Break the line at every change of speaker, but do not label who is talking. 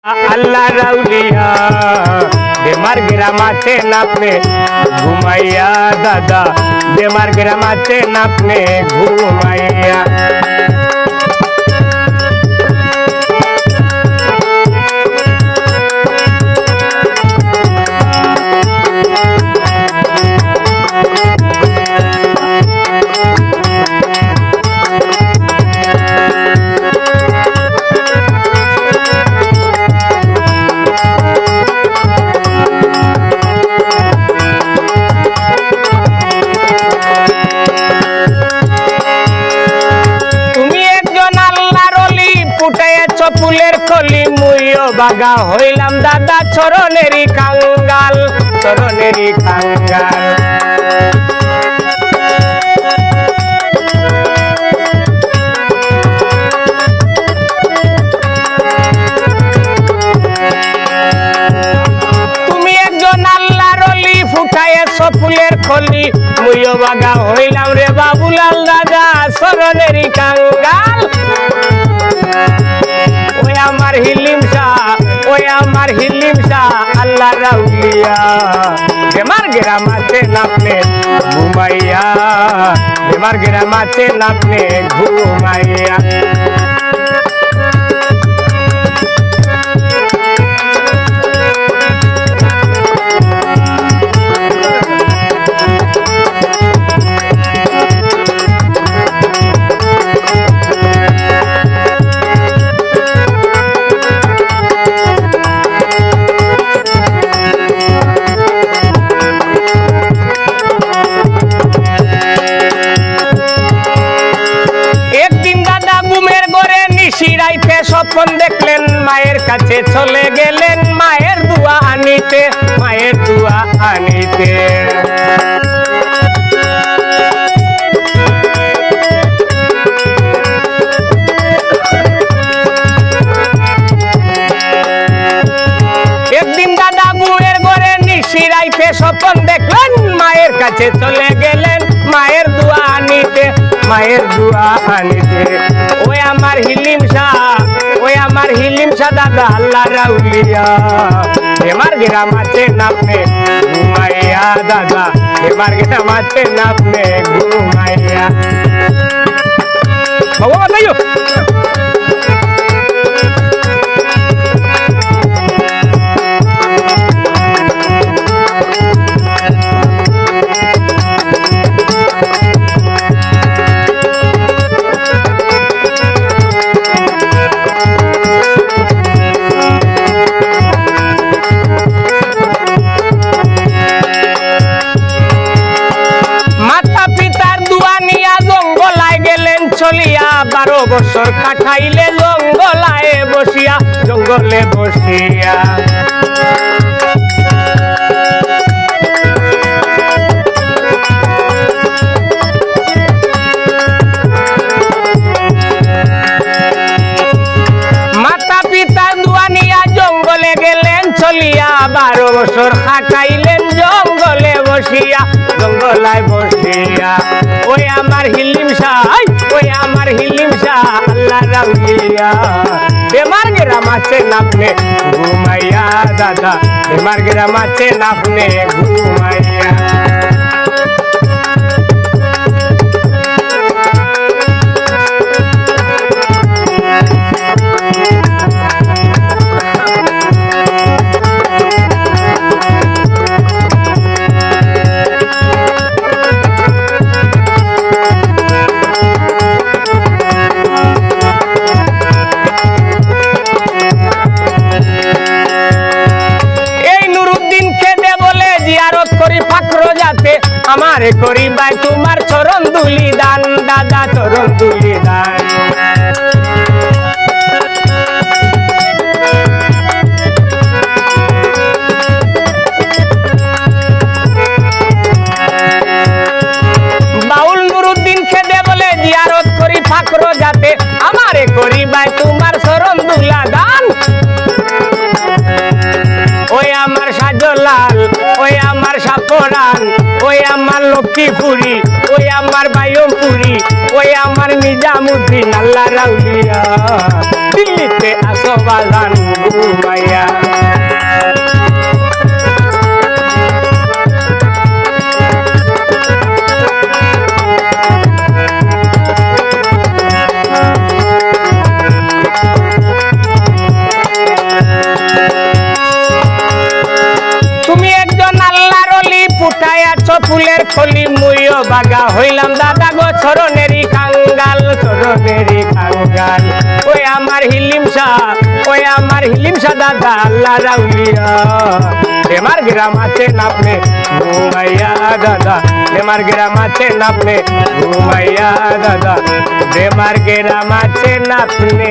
আল্লাহ রাউলিয়া বেমার গ্রাম আছে নাপনে ঘুমাইয়া দাদা বেমার গ্রাম আছে নাপনে ঘুমাইয়া ফুলের কলি মুইও বাগা হইলাম দাদা চরণেরই কাঙ্গাল চরণেরই কাঙ্গাল তুমি একজন আল্লাহর ওলি ফুটাইছ ফুলের কলি মুইও বাগা হইলাম রে বাবুলাল দাদা চরণেরই কাঙ্গাল আমার হিলিম শাহ আল্লাহ রাউলিয়া বেমার গ্রাম আছে নাপনে ঘুমাইয়া বেমার গ্রাম আছে নাপনে ঘুমাইয়া স্বপ্ন দেখলেন মায়ের কাছে চলে গেলেন মায়ের দুয়া আনিতে মায়ের দুয়া আনিতে একদিন দাদা গুয়ের ঘরে নিশিরাইতে স্বপ্ন দেখলেন মায়ের কাছে চলে গেলেন মায়ের দুয়া আনিতে মায়ের দুয়া আনিতে ওই আমার হিলিম শাহ দাদা আল্লাহ রাউলিয়া বেমার গ্রাম আছে নাপনে ঘুমাইয়া দাদা বেমার গ্রাম আছে নাপনে ঘুমাইয়া চলিয়া 12 বছর কাটাইলে জঙ্গলায় বসিয়া জঙ্গলে বসিয়া মাতা পিতার দোয়া নিয়া জঙ্গলে গেলেন চলিয়া 12 বছর কাটাইলেন জঙ্গলে বসিয়া জঙ্গলায় বসিয়া ওই আমার হিলিম শাহ আল্লাহ রাউলিয়া বেমার গ্রাম আছে নাপনে ঘুমাইয়া দাদা বেমার গ্রাম আছে নাপনে ঘুমাইয়া আমারে করি ভাই তোমার চরণ দুলি দান দাদা চরণ দুলি দান বাউল নুরুদ্দিন খেদে বলে জিয়ারত করি ফাকর যাতে আমারে করি ভাই তোমার চরণ দুলা দান ওই আমার সাজলাল ওই আমার সাপরান ওই আমার লক্ষ্মীপুরি ওই আমার বায়ুপুরি ওই আমার নিজামুদ্দিন আল্লাহ রাউলিয়া দিল্লিতে আসো বাজান ঘুমাই ফুলের খলি মুইও বাগা হইলাম দাদা গো চরণেরই কাঙ্গাল চরণেরই কাঙ্গাল ওই আমার হিলিম শাহ ওই আমার হিলিম শাহ দাদা আল্লাহ রাউলিয়া বেমার গ্রাম আছে নাপনে ঘুমাইয়া দাদা বেমার গ্রাম আছে নাপনে ঘুমাইয়া দাদা বেমার গ্রাম আছে নাপনে